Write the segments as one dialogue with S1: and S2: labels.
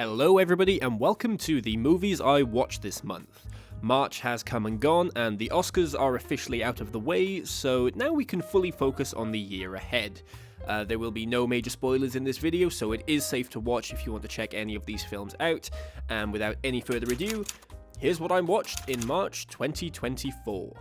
S1: Hello everybody and welcome to the movies I watched this month. March has come and gone and the Oscars are officially out of the way, so now we can fully focus on the year ahead. There will be no major spoilers in this video, so it is safe to watch if you want to check any of these films out. And without any further ado, here's what I watched in March 2024.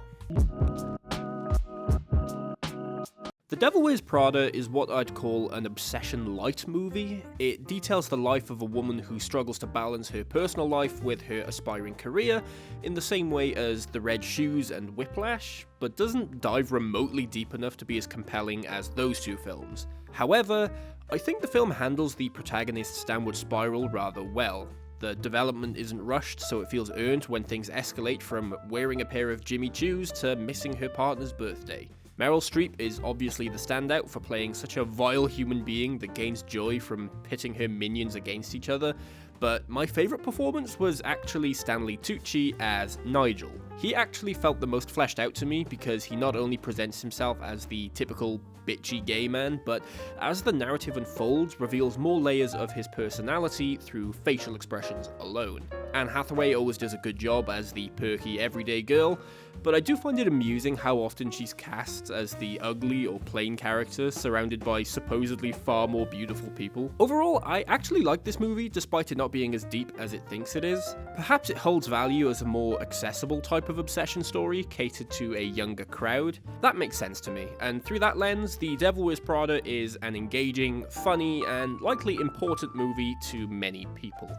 S1: The Devil Wears Prada is what I'd call an obsession-light movie. It details the life of a woman who struggles to balance her personal life with her aspiring career in the same way as The Red Shoes and Whiplash, but doesn't dive remotely deep enough to be as compelling as those two films. However, I think the film handles the protagonist's downward spiral rather well. The development isn't rushed, so it feels earned when things escalate from wearing a pair of Jimmy Choos to missing her partner's birthday. Meryl Streep is obviously the standout for playing such a vile human being that gains joy from pitting her minions against each other, but my favourite performance was actually Stanley Tucci as Nigel. He actually felt the most fleshed out to me because he not only presents himself as the typical bitchy gay man, but as the narrative unfolds, reveals more layers of his personality through facial expressions alone. Anne Hathaway always does a good job as the perky everyday girl, but I do find it amusing how often she's cast as the ugly or plain character surrounded by supposedly far more beautiful people. Overall, I actually like this movie despite it not being as deep as it thinks it is. Perhaps it holds value as a more accessible type of obsession story catered to a younger crowd. That makes sense to me, and through that lens, The Devil Wears Prada is an engaging, funny, and likely important movie to many people.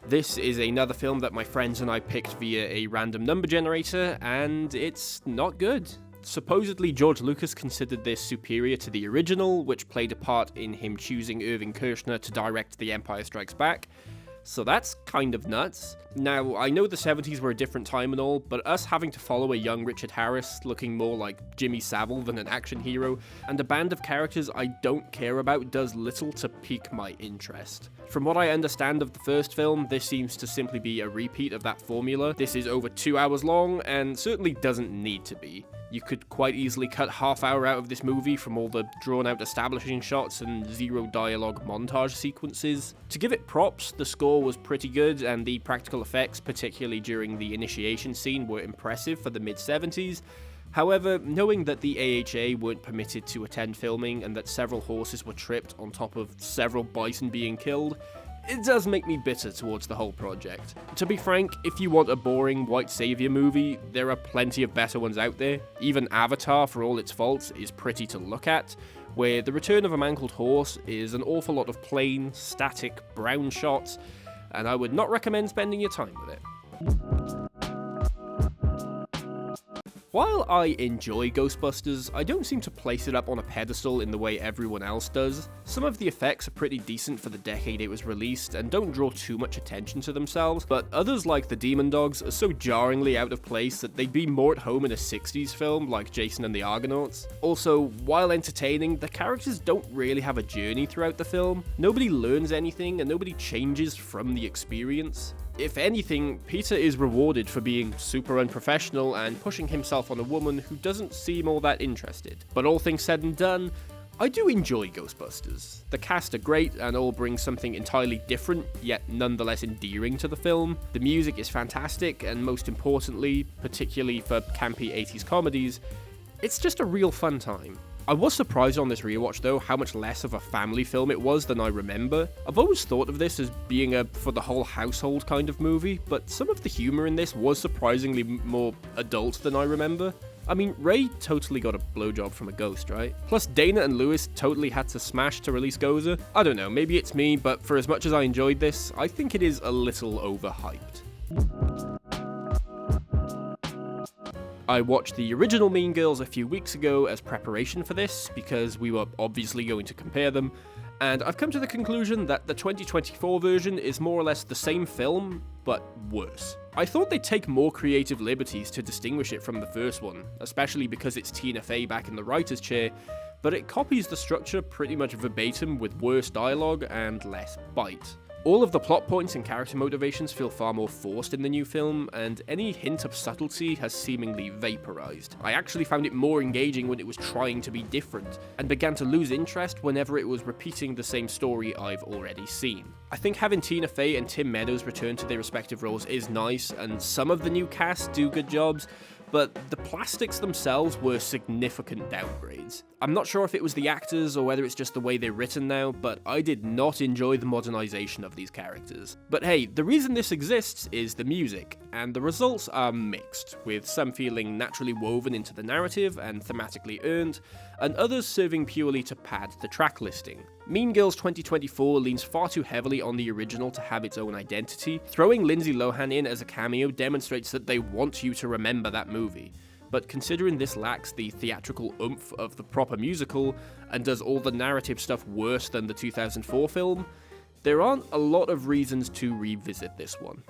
S1: This is another film that my friends and I picked via a random number generator, and it's not good. Supposedly, George Lucas considered this superior to the original, which played a part in him choosing Irving Kershner to direct The Empire Strikes Back. So that's kind of nuts. Now, I know the 70s were a different time and all, but us having to follow a young Richard Harris looking more like Jimmy Savile than an action hero, and a band of characters I don't care about does little to pique my interest. From what I understand of the first film, this seems to simply be a repeat of that formula. This is over 2 hours long, and certainly doesn't need to be. You could quite easily cut half hour out of this movie from all the drawn-out establishing shots and zero dialogue montage sequences. To give it props, the score was pretty good, and the practical effects, particularly during the initiation scene, were impressive for the mid-70s. However, knowing that the AHA weren't permitted to attend filming and that several horses were tripped on top of several bison being killed, it does make me bitter towards the whole project. To be frank, if you want a boring white savior movie, there are plenty of better ones out there. Even Avatar, for all its faults, is pretty to look at, where the return of a mangled horse is an awful lot of plain, static, brown shots, and I would not recommend spending your time with it. While I enjoy Ghostbusters, I don't seem to place it up on a pedestal in the way everyone else does. Some of the effects are pretty decent for the decade it was released and don't draw too much attention to themselves, but others like the Demon Dogs are so jarringly out of place that they'd be more at home in a 60s film like Jason and the Argonauts. Also, while entertaining, the characters don't really have a journey throughout the film. Nobody learns anything and nobody changes from the experience. If anything, Peter is rewarded for being super unprofessional and pushing himself on a woman who doesn't seem all that interested. But all things said and done, I do enjoy Ghostbusters. The cast are great and all bring something entirely different, yet nonetheless endearing to the film. The music is fantastic, and most importantly, particularly for campy 80s comedies, it's just a real fun time. I was surprised on this rewatch though how much less of a family film it was than I remember. I've always thought of this as being a for the whole household kind of movie, but some of the humour in this was surprisingly more adult than I remember. I mean, Ray totally got a blowjob from a ghost, right? Plus Dana and Lewis totally had to smash to release Gozer. I don't know, maybe it's me, but for as much as I enjoyed this, I think it is a little overhyped. I watched the original Mean Girls a few weeks ago as preparation for this, because we were obviously going to compare them, and I've come to the conclusion that the 2024 version is more or less the same film, but worse. I thought they'd take more creative liberties to distinguish it from the first one, especially because it's Tina Fey back in the writer's chair, but it copies the structure pretty much verbatim with worse dialogue and less bite. All of the plot points and character motivations feel far more forced in the new film, and any hint of subtlety has seemingly vaporized. I actually found it more engaging when it was trying to be different, and began to lose interest whenever it was repeating the same story I've already seen. I think having Tina Fey and Tim Meadows return to their respective roles is nice, and some of the new cast do good jobs, but the plastics themselves were significant downgrades. I'm not sure if it was the actors or whether it's just the way they're written now, but I did not enjoy the modernization of these characters. But hey, the reason this exists is the music, and the results are mixed, with some feeling naturally woven into the narrative and thematically earned, and others serving purely to pad the track listing. Mean Girls 2024 leans far too heavily on the original to have its own identity. Throwing Lindsay Lohan in as a cameo demonstrates that they want you to remember that movie. But considering this lacks the theatrical oomph of the proper musical, and does all the narrative stuff worse than the 2004 film, there aren't a lot of reasons to revisit this one.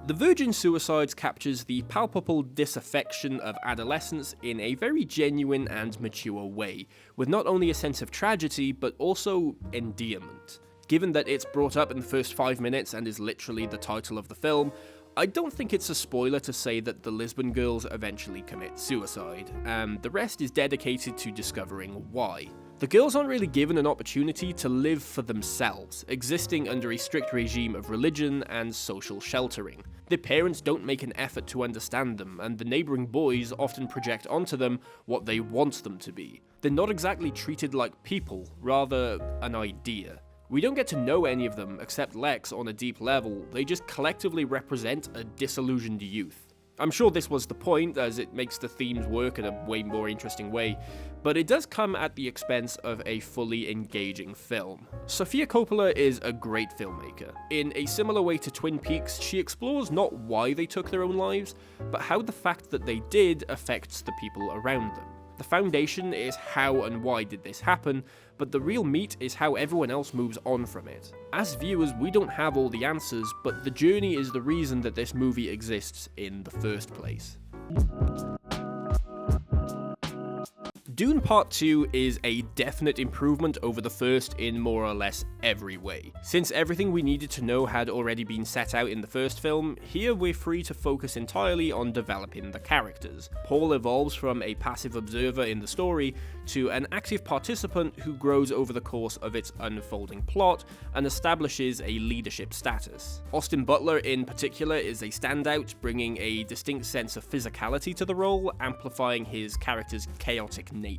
S1: The Virgin Suicides captures the palpable disaffection of adolescence in a very genuine and mature way, with not only a sense of tragedy, but also endearment. Given that it's brought up in the first 5 minutes and is literally the title of the film, I don't think it's a spoiler to say that the Lisbon girls eventually commit suicide, and the rest is dedicated to discovering why. The girls aren't really given an opportunity to live for themselves, existing under a strict regime of religion and social sheltering. Their parents don't make an effort to understand them, and the neighbouring boys often project onto them what they want them to be. They're not exactly treated like people, rather an idea. We don't get to know any of them except Lex on a deep level, they just collectively represent a disillusioned youth. I'm sure this was the point, as it makes the themes work in a way more interesting way, but it does come at the expense of a fully engaging film. Sofia Coppola is a great filmmaker. In a similar way to Twin Peaks, she explores not why they took their own lives, but how the fact that they did affects the people around them. The foundation is how and why did this happen, but the real meat is how everyone else moves on from it. As viewers, we don't have all the answers, but the journey is the reason that this movie exists in the first place. Dune Part 2 is a definite improvement over the first in more or less every way. Since everything we needed to know had already been set out in the first film, here we're free to focus entirely on developing the characters. Paul evolves from a passive observer in the story to an active participant who grows over the course of its unfolding plot and establishes a leadership status. Austin Butler in particular is a standout, bringing a distinct sense of physicality to the role, amplifying his character's chaotic nature.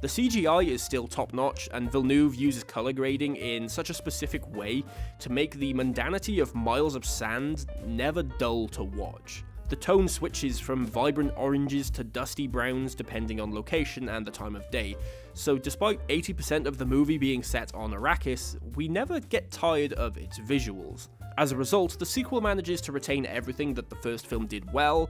S1: The CGI is still top-notch, and Villeneuve uses color grading in such a specific way to make the mundanity of miles of sand never dull to watch. The tone switches from vibrant oranges to dusty browns depending on location and the time of day, so despite 80% of the movie being set on Arrakis, we never get tired of its visuals. As a result, the sequel manages to retain everything that the first film did well,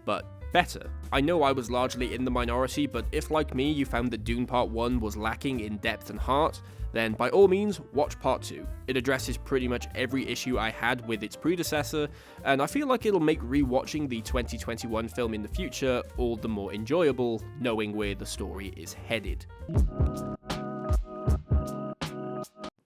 S1: but better. I know I was largely in the minority, but if like me you found that Dune Part 1 was lacking in depth and heart, then by all means watch Part 2. It addresses pretty much every issue I had with its predecessor, and I feel like it'll make rewatching the 2021 film in the future all the more enjoyable, knowing where the story is headed.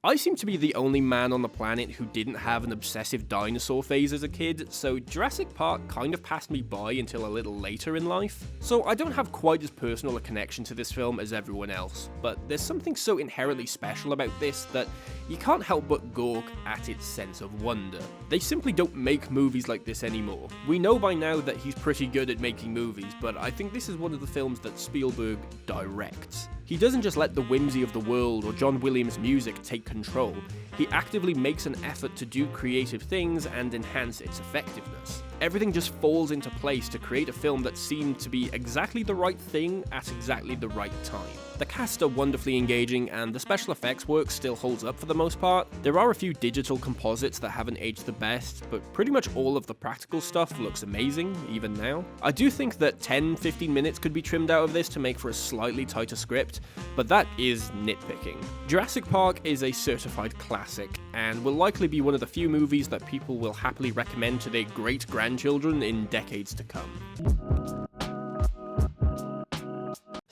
S1: I seem to be the only man on the planet who didn't have an obsessive dinosaur phase as a kid, so Jurassic Park kind of passed me by until a little later in life. So I don't have quite as personal a connection to this film as everyone else, but there's something so inherently special about this that you can't help but gawk at its sense of wonder. They simply don't make movies like this anymore. We know by now that he's pretty good at making movies, but I think this is one of the films that Spielberg directs. He doesn't just let the whimsy of the world or John Williams' music take control, he actively makes an effort to do creative things and enhance its effectiveness. Everything just falls into place to create a film that seemed to be exactly the right thing at exactly the right time. The cast are wonderfully engaging, and the special effects work still holds up for the most part. There are a few digital composites that haven't aged the best, but pretty much all of the practical stuff looks amazing, even now. I do think that 10-15 minutes could be trimmed out of this to make for a slightly tighter script, but that is nitpicking. Jurassic Park is a certified classic, and will likely be one of the few movies that people will happily recommend to their great-grandchildren in decades to come.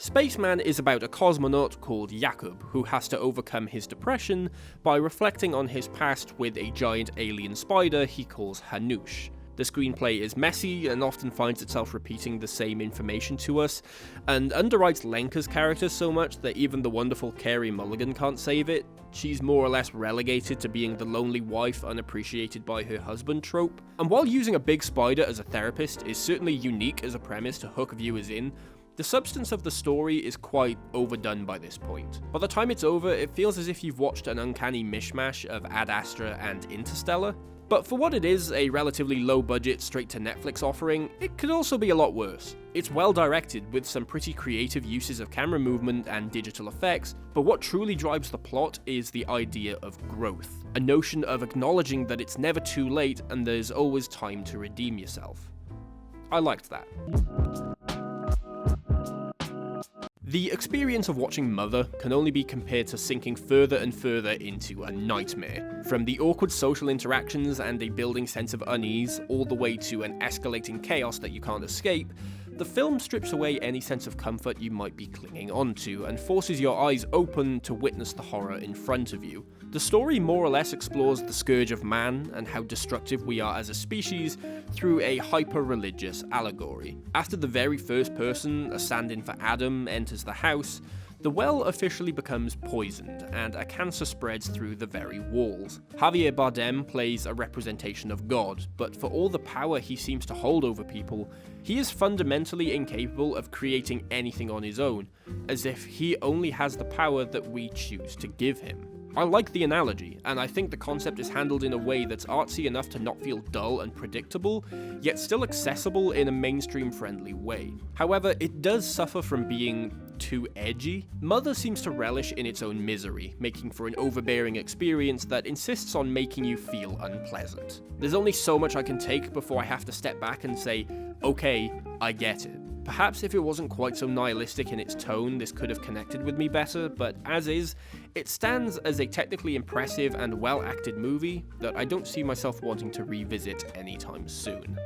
S1: Spaceman is about a cosmonaut called Jakub, who has to overcome his depression by reflecting on his past with a giant alien spider he calls Hanush. The screenplay is messy and often finds itself repeating the same information to us, and underwrites Lenka's character so much that even the wonderful Carey Mulligan can't save it. She's more or less relegated to being the lonely wife unappreciated by her husband trope. And while using a big spider as a therapist is certainly unique as a premise to hook viewers in, the substance of the story is quite overdone by this point. By the time it's over, it feels as if you've watched an uncanny mishmash of Ad Astra and Interstellar. But for what it is, a relatively low-budget, straight-to-Netflix offering, it could also be a lot worse. It's well directed, with some pretty creative uses of camera movement and digital effects, but what truly drives the plot is the idea of growth. A notion of acknowledging that it's never too late and there's always time to redeem yourself. I liked that. The experience of watching Mother can only be compared to sinking further and further into a nightmare. From the awkward social interactions and a building sense of unease, all the way to an escalating chaos that you can't escape, the film strips away any sense of comfort you might be clinging onto, and forces your eyes open to witness the horror in front of you. The story more or less explores the scourge of man and how destructive we are as a species through a hyper-religious allegory. After the very first person, a stand-in for Adam, enters the house, the well officially becomes poisoned, and a cancer spreads through the very walls. Javier Bardem plays a representation of God, but for all the power he seems to hold over people, he is fundamentally incapable of creating anything on his own, as if he only has the power that we choose to give him. I like the analogy, and I think the concept is handled in a way that's artsy enough to not feel dull and predictable, yet still accessible in a mainstream-friendly way. However, it does suffer from being too edgy. Mother seems to relish in its own misery, making for an overbearing experience that insists on making you feel unpleasant. There's only so much I can take before I have to step back and say, okay, I get it. Perhaps if it wasn't quite so nihilistic in its tone, this could have connected with me better, but as is, it stands as a technically impressive and well-acted movie that I don't see myself wanting to revisit anytime soon.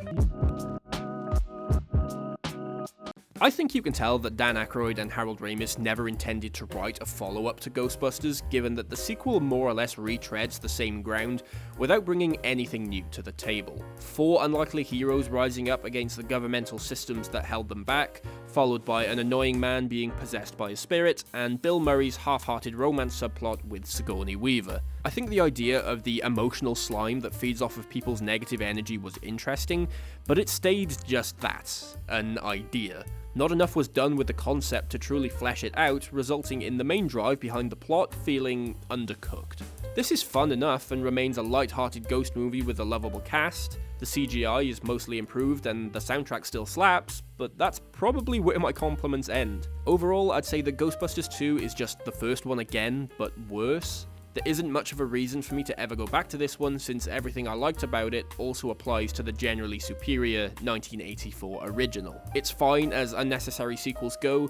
S1: I think you can tell that Dan Aykroyd and Harold Ramis never intended to write a follow-up to Ghostbusters, given that the sequel more or less retreads the same ground without bringing anything new to the table. 4 unlikely heroes rising up against the governmental systems that held them back, followed by an annoying man being possessed by a spirit, and Bill Murray's half-hearted romance subplot with Sigourney Weaver. I think the idea of the emotional slime that feeds off of people's negative energy was interesting, but it stayed just that, an idea. Not enough was done with the concept to truly flesh it out, resulting in the main drive behind the plot feeling undercooked. This is fun enough and remains a light-hearted ghost movie with a lovable cast. The CGI is mostly improved and the soundtrack still slaps, but that's probably where my compliments end. Overall, I'd say that Ghostbusters 2 is just the first one again, but worse. There isn't much of a reason for me to ever go back to this one, since everything I liked about it also applies to the generally superior 1984 original. It's fine as unnecessary sequels go,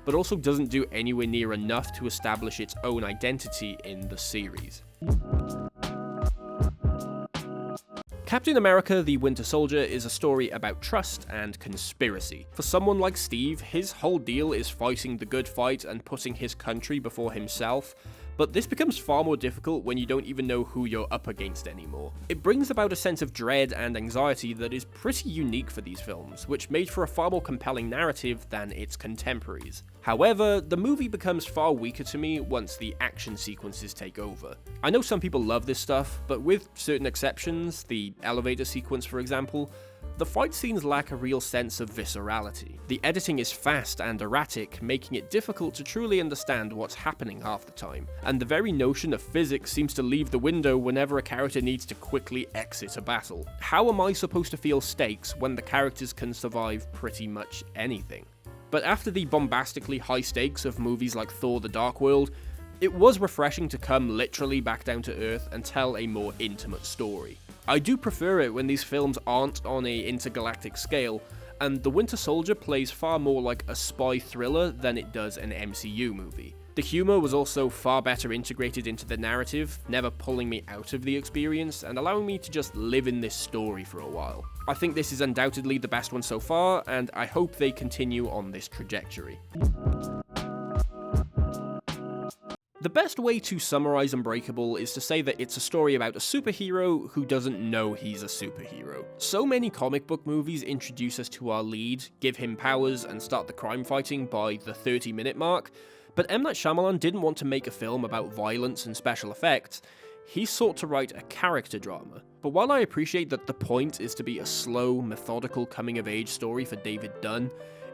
S1: but also doesn't do anywhere near enough to establish its own identity in the series. Captain America: The Winter Soldier is a story about trust and conspiracy. For someone like Steve, his whole deal is fighting the good fight and putting his country before himself, but this becomes far more difficult when you don't even know who you're up against anymore. It brings about a sense of dread and anxiety that is pretty unique for these films, which made for a far more compelling narrative than its contemporaries. However, the movie becomes far weaker to me once the action sequences take over. I know some people love this stuff, but with certain exceptions, the elevator sequence for example, the fight scenes lack a real sense of viscerality. The editing is fast and erratic, making it difficult to truly understand what's happening half the time, and the very notion of physics seems to leave the window whenever a character needs to quickly exit a battle. How am I supposed to feel stakes when the characters can survive pretty much anything? But after the bombastically high stakes of movies like Thor: The Dark World, it was refreshing to come literally back down to earth and tell a more intimate story. I do prefer it when these films aren't on a intergalactic scale, and The Winter Soldier plays far more like a spy thriller than it does an MCU movie. The humour was also far better integrated into the narrative, never pulling me out of the experience and allowing me to just live in this story for a while. I think this is undoubtedly the best one so far, and I hope they continue on this trajectory. The best way to summarize Unbreakable is to say that it's a story about a superhero who doesn't know he's a superhero. So many comic book movies introduce us to our lead, give him powers, and start the crime fighting by the 30-minute mark, but M. Night Shyamalan didn't want to make a film about violence and special effects. He sought to write a character drama. But while I appreciate that the point is to be a slow, methodical coming-of-age story for David Dunn,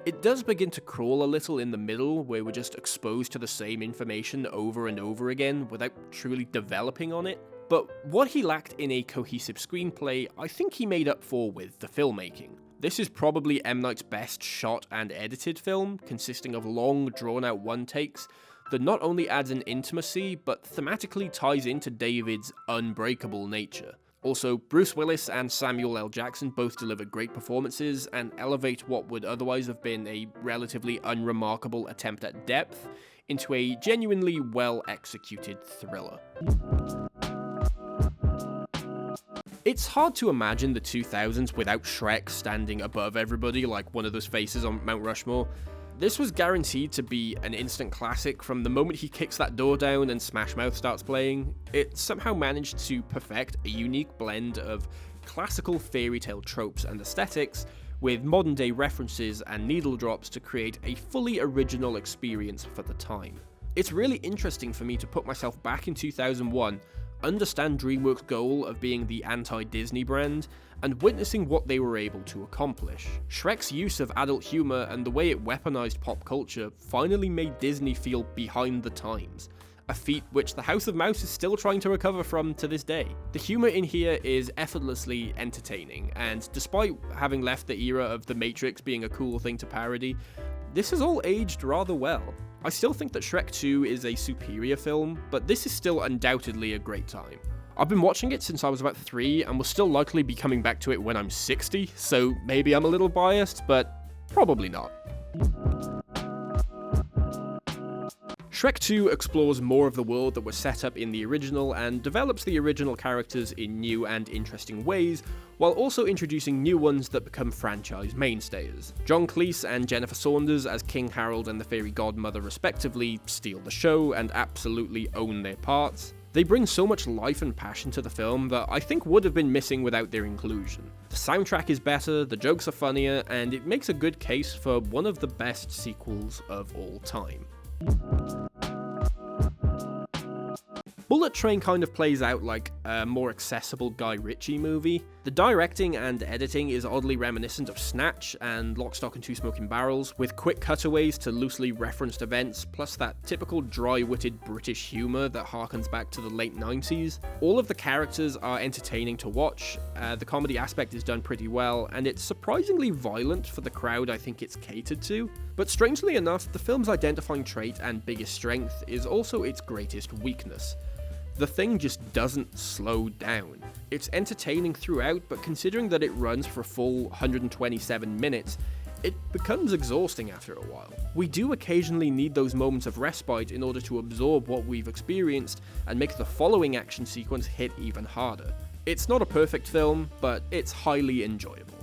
S1: it does begin to crawl a little in the middle, where we're just exposed to the same information over and over again without truly developing on it. But what he lacked in a cohesive screenplay, I think he made up for with the filmmaking. This is probably M. Night's best shot and edited film, consisting of long, drawn-out one-takes that not only adds an intimacy, but thematically ties into David's unbreakable nature. Also, Bruce Willis and Samuel L. Jackson both deliver great performances and elevate what would otherwise have been a relatively unremarkable attempt at depth into a genuinely well-executed thriller. It's hard to imagine the 2000s without Shrek standing above everybody like one of those faces on Mount Rushmore. This was guaranteed to be an instant classic from the moment he kicks that door down and Smash Mouth starts playing. It somehow managed to perfect a unique blend of classical fairy tale tropes and aesthetics with modern day references and needle drops to create a fully original experience for the time. It's really interesting for me to put myself back in 2001, understand DreamWorks' goal of being the anti-Disney brand, and witnessing what they were able to accomplish. Shrek's use of adult humor and the way it weaponized pop culture finally made Disney feel behind the times, a feat which the House of Mouse is still trying to recover from to this day. The humor in here is effortlessly entertaining, and despite having left the era of The Matrix being a cool thing to parody, this has all aged rather well. I still think that Shrek 2 is a superior film, but this is still undoubtedly a great time. I've been watching it since I was about 3 and will still likely be coming back to it when I'm 60, so maybe I'm a little biased, but probably not. Shrek 2 explores more of the world that was set up in the original and develops the original characters in new and interesting ways, while also introducing new ones that become franchise mainstays. John Cleese and Jennifer Saunders as King Harold and the Fairy Godmother respectively steal the show and absolutely own their parts. They bring so much life and passion to the film that I think would have been missing without their inclusion. The soundtrack is better, the jokes are funnier, and it makes a good case for one of the best sequels of all time. Bullet Train kind of plays out like a more accessible Guy Ritchie movie. The directing and editing is oddly reminiscent of Snatch and Lock, Stock and Two Smoking Barrels, with quick cutaways to loosely referenced events, plus that typical dry-witted British humour that harkens back to the late 90s. All of the characters are entertaining to watch, the comedy aspect is done pretty well, and it's surprisingly violent for the crowd I think it's catered to. But strangely enough, the film's identifying trait and biggest strength is also its greatest weakness. The thing just doesn't slow down. It's entertaining throughout, but considering that it runs for a full 127 minutes, it becomes exhausting after a while. We do occasionally need those moments of respite in order to absorb what we've experienced and make the following action sequence hit even harder. It's not a perfect film, but it's highly enjoyable.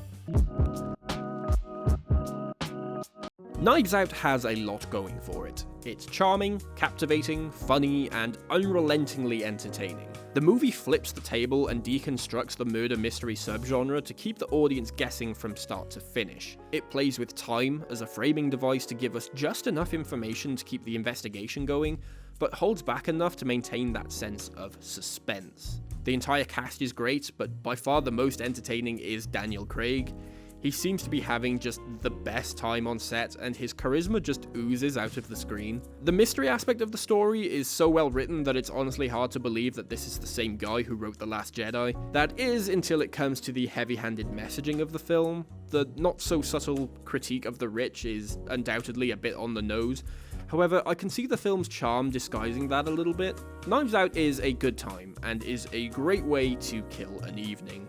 S1: Knives Out has a lot going for it. It's charming, captivating, funny, and unrelentingly entertaining. The movie flips the table and deconstructs the murder mystery subgenre to keep the audience guessing from start to finish. It plays with time as a framing device to give us just enough information to keep the investigation going, but holds back enough to maintain that sense of suspense. The entire cast is great, but by far the most entertaining is Daniel Craig. He seems to be having just the best time on set, and his charisma just oozes out of the screen. The mystery aspect of the story is so well written that it's honestly hard to believe that this is the same guy who wrote The Last Jedi. That is, until it comes to the heavy-handed messaging of the film. The not-so-subtle critique of the rich is undoubtedly a bit on the nose. However, I can see the film's charm disguising that a little bit. Knives Out is a good time, and is a great way to kill an evening.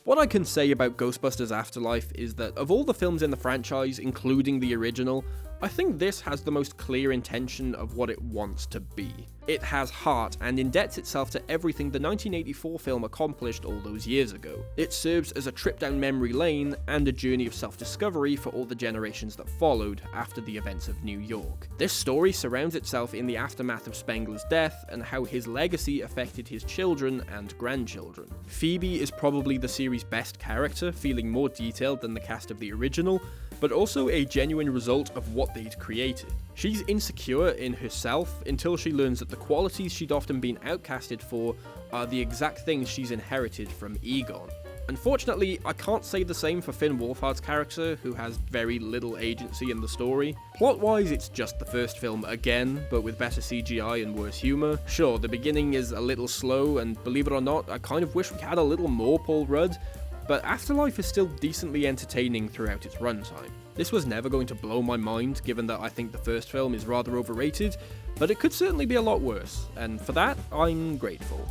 S1: What I can say about Ghostbusters Afterlife is that of all the films in the franchise, including the original, I think this has the most clear intention of what it wants to be. It has heart and indebts itself to everything the 1984 film accomplished all those years ago. It serves as a trip down memory lane and a journey of self-discovery for all the generations that followed after the events of New York. This story surrounds itself in the aftermath of Spengler's death and how his legacy affected his children and grandchildren. Phoebe is probably the series' best character, feeling more detailed than the cast of the original, but also a genuine result of what they'd created. She's insecure in herself until she learns that the qualities she'd often been outcasted for are the exact things she's inherited from Egon. Unfortunately, I can't say the same for Finn Wolfhard's character, who has very little agency in the story. Plot-wise, it's just the first film again, but with better CGI and worse humour. Sure, the beginning is a little slow, and believe it or not, I kind of wish we had a little more Paul Rudd, but Afterlife is still decently entertaining throughout its runtime. This was never going to blow my mind, given that I think the first film is rather overrated, but it could certainly be a lot worse, and for that, I'm grateful.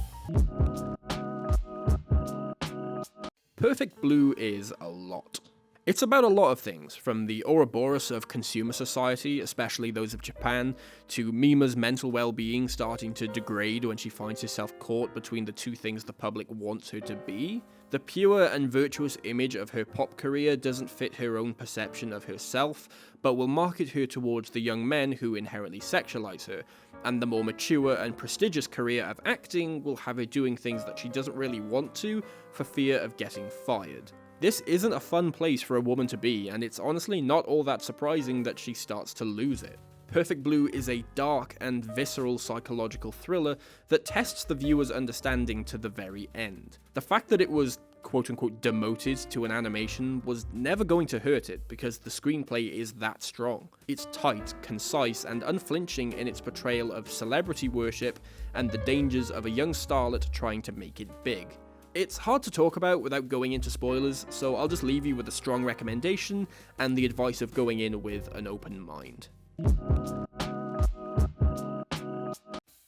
S1: Perfect Blue is a lot. It's about a lot of things, from the Ouroboros of consumer society, especially those of Japan, to Mima's mental well-being starting to degrade when she finds herself caught between the two things the public wants her to be. The pure and virtuous image of her pop career doesn't fit her own perception of herself, but will market her towards the young men who inherently sexualize her, and the more mature and prestigious career of acting will have her doing things that she doesn't really want to for fear of getting fired. This isn't a fun place for a woman to be, and it's honestly not all that surprising that she starts to lose it. Perfect Blue is a dark and visceral psychological thriller that tests the viewer's understanding to the very end. The fact that it was quote-unquote demoted to an animation was never going to hurt it, because the screenplay is that strong. It's tight, concise, and unflinching in its portrayal of celebrity worship and the dangers of a young starlet trying to make it big. It's hard to talk about without going into spoilers, so I'll just leave you with a strong recommendation and the advice of going in with an open mind.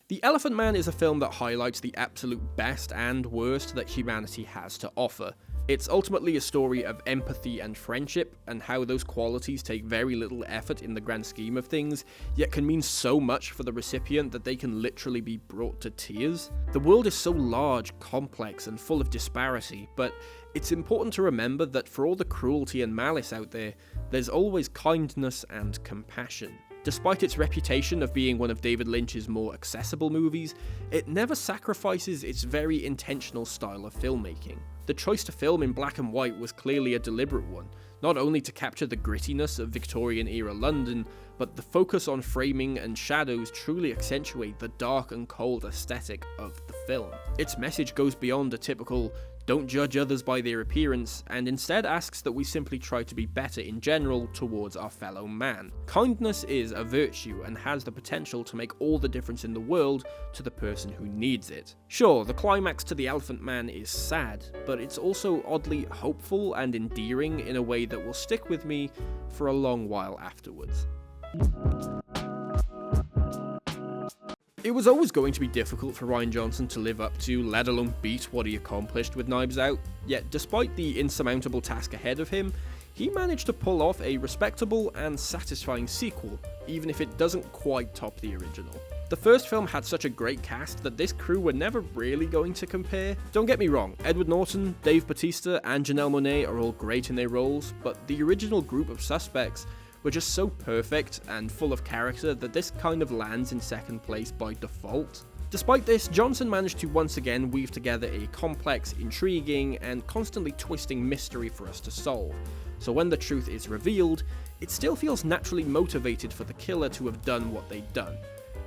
S1: The Elephant Man is a film that highlights the absolute best and worst that humanity has to offer. It's ultimately a story of empathy and friendship, and how those qualities take very little effort in the grand scheme of things, yet can mean so much for the recipient that they can literally be brought to tears. The world is so large, complex, and full of disparity, but it's important to remember that for all the cruelty and malice out there, there's always kindness and compassion. Despite its reputation of being one of David Lynch's more accessible movies, it never sacrifices its very intentional style of filmmaking. The choice to film in black and white was clearly a deliberate one, not only to capture the grittiness of Victorian-era London, but the focus on framing and shadows truly accentuate the dark and cold aesthetic of the film. Its message goes beyond a typical "don't judge others by their appearance," and instead asks that we simply try to be better in general towards our fellow man. Kindness is a virtue and has the potential to make all the difference in the world to the person who needs it. Sure, the climax to The Elephant Man is sad, but it's also oddly hopeful and endearing in a way that will stick with me for a long while afterwards. It was always going to be difficult for Rian Johnson to live up to, let alone beat what he accomplished with Knives Out, yet despite the insurmountable task ahead of him, he managed to pull off a respectable and satisfying sequel, even if it doesn't quite top the original. The first film had such a great cast that this crew were never really going to compare. Don't get me wrong, Edward Norton, Dave Bautista, and Janelle Monáe are all great in their roles, but the original group of suspects were just so perfect and full of character that this kind of lands in second place by default. Despite this, Johnson managed to once again weave together a complex, intriguing, and constantly twisting mystery for us to solve, so when the truth is revealed, it still feels naturally motivated for the killer to have done what they'd done,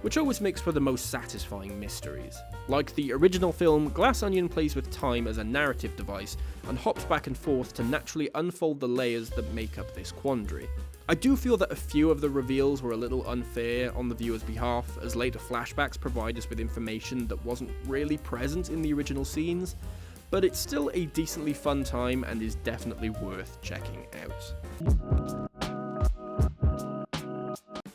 S1: which always makes for the most satisfying mysteries. Like the original film, Glass Onion plays with time as a narrative device and hops back and forth to naturally unfold the layers that make up this quandary. I do feel that a few of the reveals were a little unfair on the viewer's behalf, as later flashbacks provide us with information that wasn't really present in the original scenes, but it's still a decently fun time and is definitely worth checking out.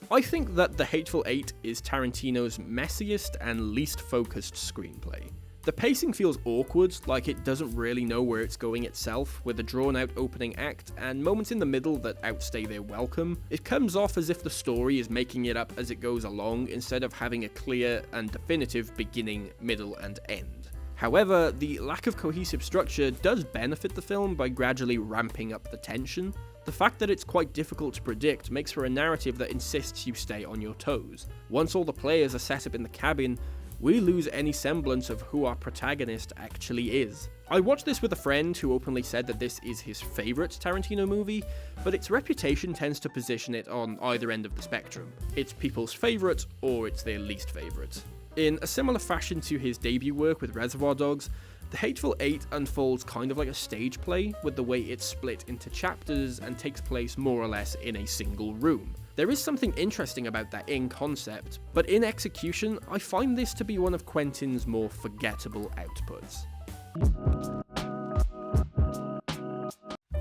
S1: I think that The Hateful Eight is Tarantino's messiest and least focused screenplay. The pacing feels awkward, like it doesn't really know where it's going itself, with a drawn-out opening act and moments in the middle that outstay their welcome. It comes off as if the story is making it up as it goes along, instead of having a clear and definitive beginning, middle, and end. However, the lack of cohesive structure does benefit the film by gradually ramping up the tension. The fact that it's quite difficult to predict makes for a narrative that insists you stay on your toes. Once all the players are set up in the cabin, we lose any semblance of who our protagonist actually is. I watched this with a friend who openly said that this is his favourite Tarantino movie, but its reputation tends to position it on either end of the spectrum. It's people's favourite, or it's their least favourite. In a similar fashion to his debut work with Reservoir Dogs, The Hateful Eight unfolds kind of like a stage play, with the way it's split into chapters and takes place more or less in a single room. There is something interesting about that in concept, but in execution, I find this to be one of Quentin's more forgettable outputs.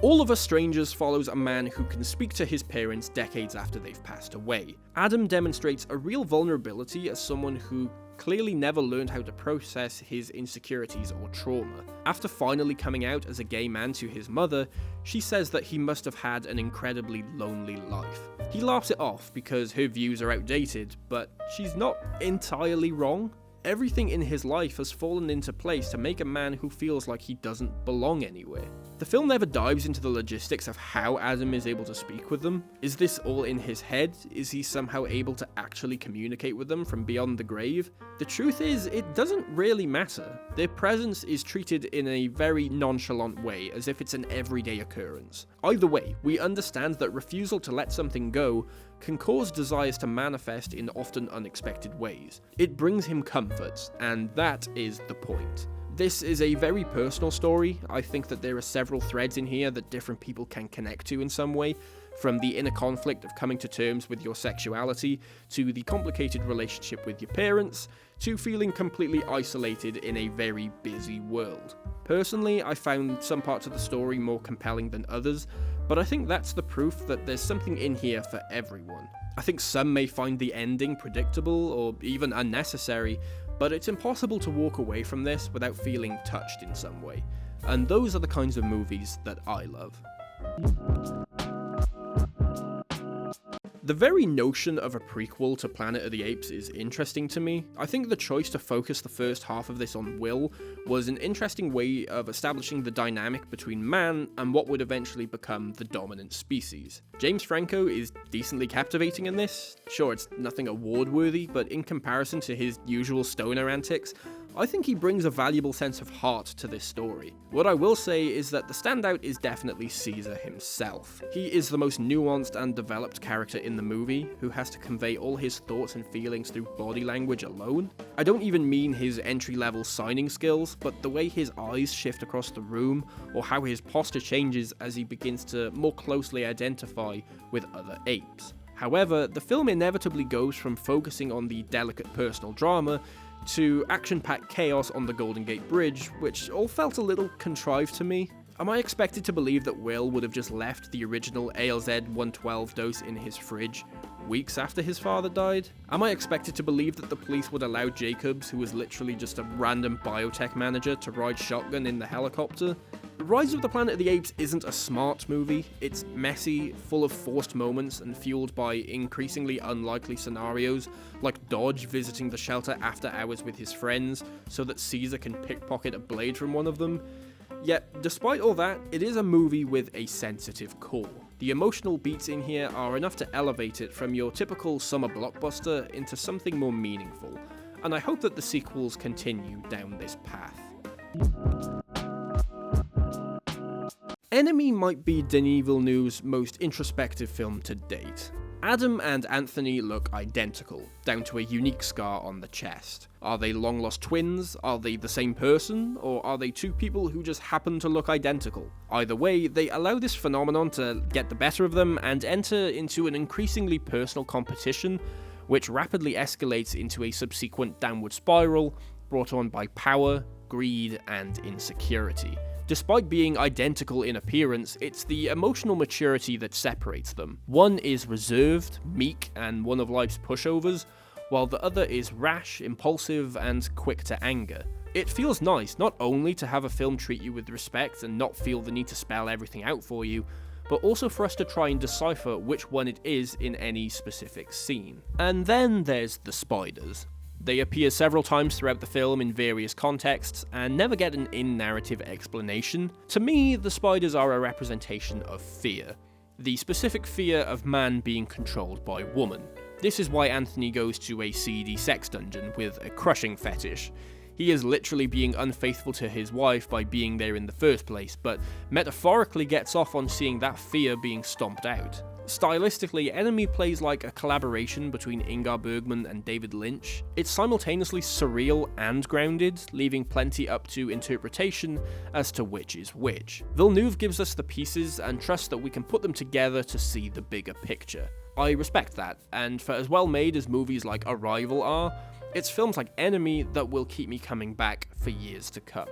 S1: All of Us Strangers follows a man who can speak to his parents decades after they've passed away. Adam demonstrates a real vulnerability as someone who clearly never learned how to process his insecurities or trauma. After finally coming out as a gay man to his mother, she says that he must have had an incredibly lonely life. He laughs it off because her views are outdated, but she's not entirely wrong. Everything in his life has fallen into place to make a man who feels like he doesn't belong anywhere. The film never dives into the logistics of how Adam is able to speak with them. Is this all in his head? Is he somehow able to actually communicate with them from beyond the grave? The truth is, it doesn't really matter. Their presence is treated in a very nonchalant way, as if it's an everyday occurrence. Either way, we understand that refusal to let something go can cause desires to manifest in often unexpected ways. It brings him comfort, and that is the point. This is a very personal story. I think that there are several threads in here that different people can connect to in some way, from the inner conflict of coming to terms with your sexuality, to the complicated relationship with your parents, to feeling completely isolated in a very busy world. Personally, I found some parts of the story more compelling than others, but I think that's the proof that there's something in here for everyone. I think some may find the ending predictable or even unnecessary, but it's impossible to walk away from this without feeling touched in some way. And those are the kinds of movies that I love. The very notion of a prequel to Planet of the Apes is interesting to me. I think the choice to focus the first half of this on Will was an interesting way of establishing the dynamic between man and what would eventually become the dominant species. James Franco is decently captivating in this. Sure, it's nothing award-worthy, but in comparison to his usual stoner antics, I think he brings a valuable sense of heart to this story. What I will say is that the standout is definitely Caesar himself. He is the most nuanced and developed character in the movie, who has to convey all his thoughts and feelings through body language alone. I don't even mean his entry-level signing skills, but the way his eyes shift across the room, or how his posture changes as he begins to more closely identify with other apes. However, the film inevitably goes from focusing on the delicate personal drama to action-packed chaos on the Golden Gate Bridge, which all felt a little contrived to me. Am I expected to believe that Will would have just left the original ALZ 112 dose in his fridge weeks after his father died? Am I expected to believe that the police would allow Jacobs, who was literally just a random biotech manager, to ride shotgun in the helicopter? Rise of the Planet of the Apes isn't a smart movie. It's messy, full of forced moments, and fueled by increasingly unlikely scenarios, like Dodge visiting the shelter after hours with his friends, so that Caesar can pickpocket a blade from one of them. Yet, despite all that, it is a movie with a sensitive core. The emotional beats in here are enough to elevate it from your typical summer blockbuster into something more meaningful, and I hope that the sequels continue down this path. Enemy might be Denis Villeneuve's most introspective film to date. Adam and Anthony look identical, down to a unique scar on the chest. Are they long-lost twins? Are they the same person? Or are they two people who just happen to look identical? Either way, they allow this phenomenon to get the better of them and enter into an increasingly personal competition, which rapidly escalates into a subsequent downward spiral brought on by power, greed, and insecurity. Despite being identical in appearance, it's the emotional maturity that separates them. One is reserved, meek, and one of life's pushovers, while the other is rash, impulsive, and quick to anger. It feels nice not only to have a film treat you with respect and not feel the need to spell everything out for you, but also for us to try and decipher which one it is in any specific scene. And then there's the spiders. They appear several times throughout the film in various contexts, and never get an in-narrative explanation. To me, the spiders are a representation of fear. The specific fear of man being controlled by woman. This is why Anthony goes to a seedy sex dungeon with a crushing fetish. He is literally being unfaithful to his wife by being there in the first place, but metaphorically gets off on seeing that fear being stomped out. Stylistically, Enemy plays like a collaboration between Ingmar Bergman and David Lynch. It's simultaneously surreal and grounded, leaving plenty up to interpretation as to which is which. Villeneuve gives us the pieces and trusts that we can put them together to see the bigger picture. I respect that, and for as well made as movies like Arrival are, it's films like Enemy that will keep me coming back for years to come.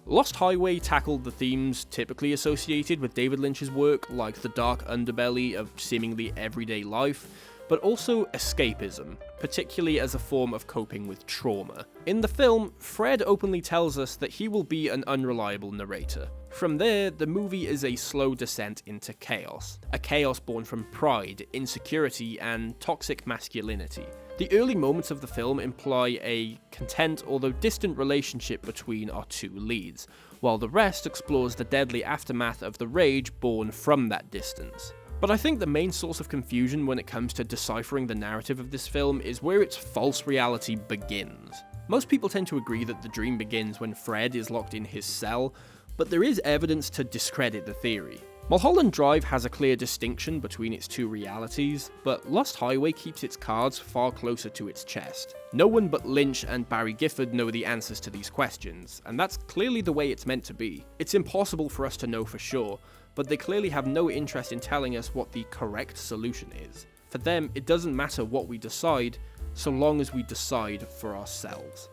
S1: Lost Highway tackled the themes typically associated with David Lynch's work, like the dark underbelly of seemingly everyday life, but also escapism, particularly as a form of coping with trauma. In the film, Fred openly tells us that he will be an unreliable narrator. From there, the movie is a slow descent into chaos, a chaos born from pride, insecurity, and toxic masculinity. The early moments of the film imply a content, although distant relationship between our two leads, while the rest explores the deadly aftermath of the rage born from that distance. But I think the main source of confusion when it comes to deciphering the narrative of this film is where its false reality begins. Most people tend to agree that the dream begins when Fred is locked in his cell, but there is evidence to discredit the theory. Mulholland Drive has a clear distinction between its two realities, but Lost Highway keeps its cards far closer to its chest. No one but Lynch and Barry Gifford know the answers to these questions, and that's clearly the way it's meant to be. It's impossible for us to know for sure, but they clearly have no interest in telling us what the correct solution is. For them, it doesn't matter what we decide, so long as we decide for ourselves.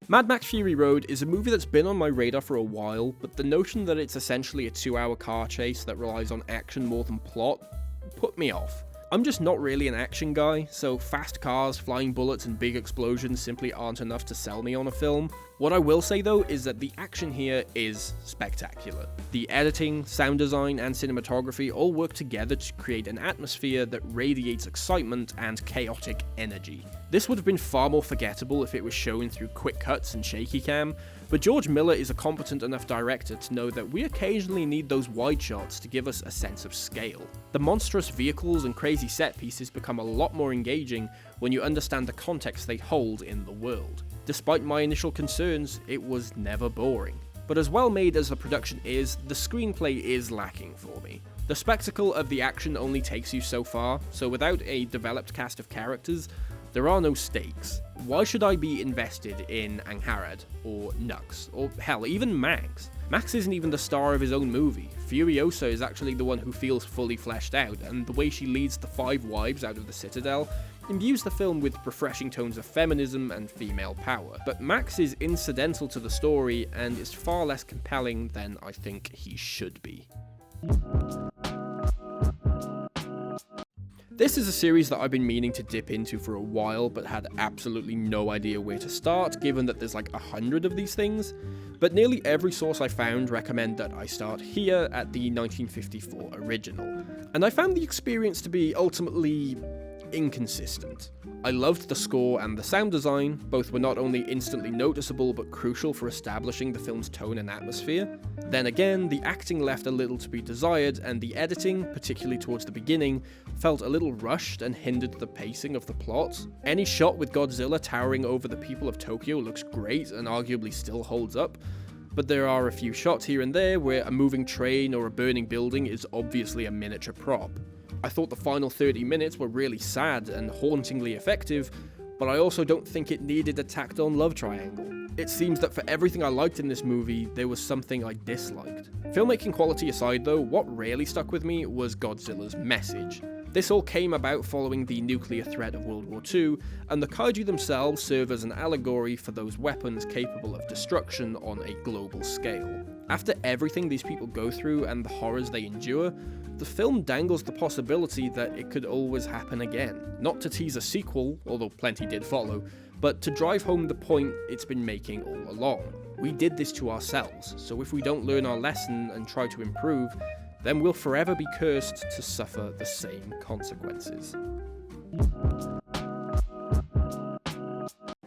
S1: Mad Max Fury Road is a movie that's been on my radar for a while, but the notion that it's essentially a 2-hour car chase that relies on action more than plot put me off. I'm just not really an action guy, so fast cars, flying bullets, and big explosions simply aren't enough to sell me on a film. What I will say though is that the action here is spectacular. The editing, sound design, and cinematography all work together to create an atmosphere that radiates excitement and chaotic energy. This would have been far more forgettable if it was shown through quick cuts and shaky cam, but George Miller is a competent enough director to know that we occasionally need those wide shots to give us a sense of scale. The monstrous vehicles and crazy set pieces become a lot more engaging when you understand the context they hold in the world. Despite my initial concerns, it was never boring. But as well made as the production is, the screenplay is lacking for me. The spectacle of the action only takes you so far, so without a developed cast of characters, there are no stakes. Why should I be invested in Angharad, or Nux, or hell, even Max? Max isn't even the star of his own movie. Furiosa is actually the one who feels fully fleshed out, and the way she leads the 5 wives out of the Citadel imbues the film with refreshing tones of feminism and female power. But Max is incidental to the story, and is far less compelling than I think he should be. This is a series that I've been meaning to dip into for a while, but had absolutely no idea where to start, given that there's like 100 of these things. But nearly every source I found recommend that I start here at the 1954 original. And I found the experience to be ultimately inconsistent. I loved the score and the sound design, both were not only instantly noticeable but crucial for establishing the film's tone and atmosphere. Then again, the acting left a little to be desired, and the editing, particularly towards the beginning, felt a little rushed and hindered the pacing of the plot. Any shot with Godzilla towering over the people of Tokyo looks great and arguably still holds up, but there are a few shots here and there where a moving train or a burning building is obviously a miniature prop. I thought the final 30 minutes were really sad and hauntingly effective, but I also don't think it needed a tacked-on love triangle. It seems that for everything I liked in this movie, there was something I disliked. Filmmaking quality aside though, what really stuck with me was Godzilla's message. This all came about following the nuclear threat of World War II, and the kaiju themselves serve as an allegory for those weapons capable of destruction on a global scale. After everything these people go through and the horrors they endure, the film dangles the possibility that it could always happen again. Not to tease a sequel, although plenty did follow, but to drive home the point it's been making all along. We did this to ourselves, so if we don't learn our lesson and try to improve, then we'll forever be cursed to suffer the same consequences.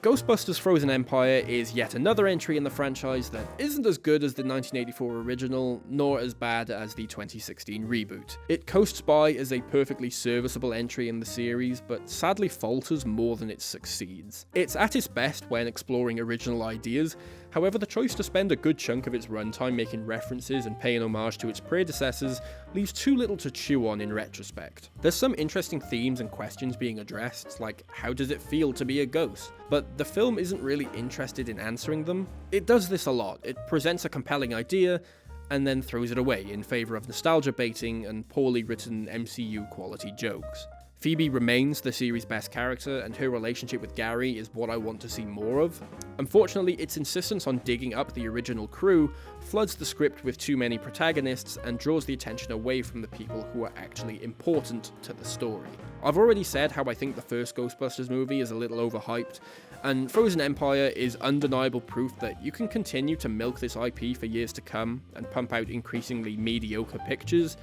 S1: Ghostbusters Frozen Empire is yet another entry in the franchise that isn't as good as the 1984 original, nor as bad as the 2016 reboot. It coasts by as a perfectly serviceable entry in the series, but sadly falters more than it succeeds. It's at its best when exploring original ideas, however the choice to spend a good chunk of its runtime making references and paying homage to its predecessors leaves too little to chew on in retrospect. There's some interesting themes and questions being addressed, like how does it feel to be a ghost? But the film isn't really interested in answering them. It does this a lot. It presents a compelling idea, and then throws it away in favour of nostalgia baiting and poorly written MCU quality jokes. Phoebe remains the series' best character, and her relationship with Gary is what I want to see more of. Unfortunately, its insistence on digging up the original crew floods the script with too many protagonists and draws the attention away from the people who are actually important to the story. I've already said how I think the first Ghostbusters movie is a little overhyped, and Frozen Empire is undeniable proof that you can continue to milk this IP for years to come and pump out increasingly mediocre pictures,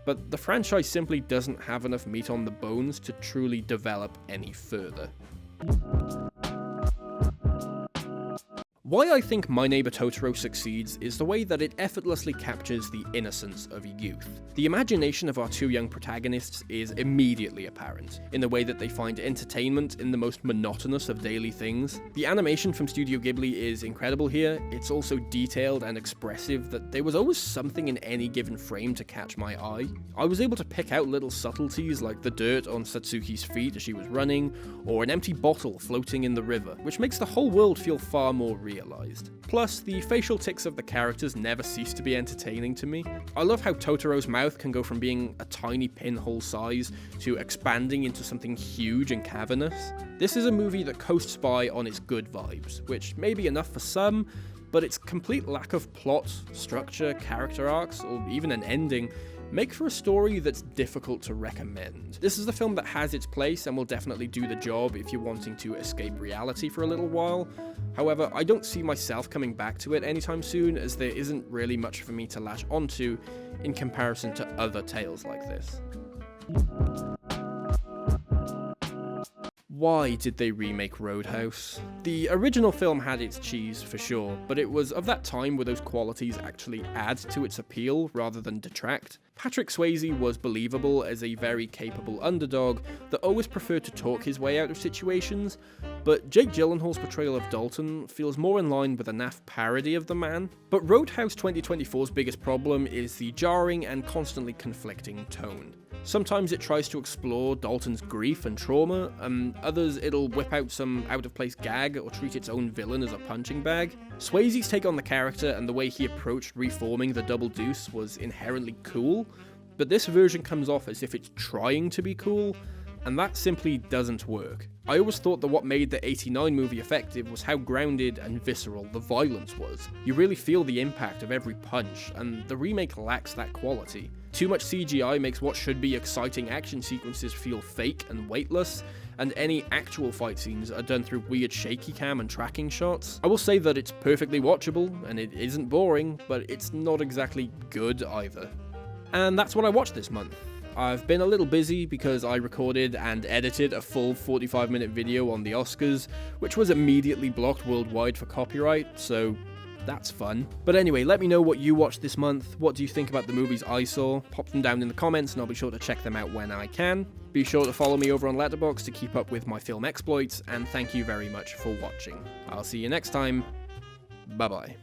S1: but the franchise simply doesn't have enough meat on the bones to truly develop any further. Why I think My Neighbor Totoro succeeds is the way that it effortlessly captures the innocence of youth. The imagination of our two young protagonists is immediately apparent, in the way that they find entertainment in the most monotonous of daily things. The animation from Studio Ghibli is incredible here. It's also detailed and expressive that there was always something in any given frame to catch my eye. I was able to pick out little subtleties like the dirt on Satsuki's feet as she was running, or an empty bottle floating in the river, which makes the whole world feel far more real. Plus, the facial tics of the characters never cease to be entertaining to me. I love how Totoro's mouth can go from being a tiny pinhole size to expanding into something huge and cavernous. This is a movie that coasts by on its good vibes, which may be enough for some, but its complete lack of plot, structure, character arcs, or even an ending make for a story that's difficult to recommend. This is a film that has its place and will definitely do the job if you're wanting to escape reality for a little while. However, I don't see myself coming back to it anytime soon, as there isn't really much for me to latch onto in comparison to other tales like this. Why did they remake Roadhouse? The original film had its cheese for sure, but it was of that time where those qualities actually add to its appeal rather than detract. Patrick Swayze was believable as a very capable underdog that always preferred to talk his way out of situations, but Jake Gyllenhaal's portrayal of Dalton feels more in line with a naff parody of the man. But Roadhouse 2024's biggest problem is the jarring and constantly conflicting tone. Sometimes it tries to explore Dalton's grief and trauma, and others it'll whip out some out-of-place gag or treat its own villain as a punching bag. Swayze's take on the character and the way he approached reforming the Double Deuce was inherently cool, but this version comes off as if it's trying to be cool, and that simply doesn't work. I always thought that what made the '89 movie effective was how grounded and visceral the violence was. You really feel the impact of every punch, and the remake lacks that quality. Too much CGI makes what should be exciting action sequences feel fake and weightless, and any actual fight scenes are done through weird shaky cam and tracking shots. I will say that it's perfectly watchable, and it isn't boring, but it's not exactly good either. And that's what I watched this month. I've been a little busy because I recorded and edited a full 45-minute video on the Oscars, which was immediately blocked worldwide for copyright, so that's fun. But anyway, let me know what you watched this month. What do you think about the movies I saw? Pop them down in the comments and I'll be sure to check them out when I can. Be sure to follow me over on Letterboxd to keep up with my film exploits, and thank you very much for watching. I'll see you next time. Bye bye.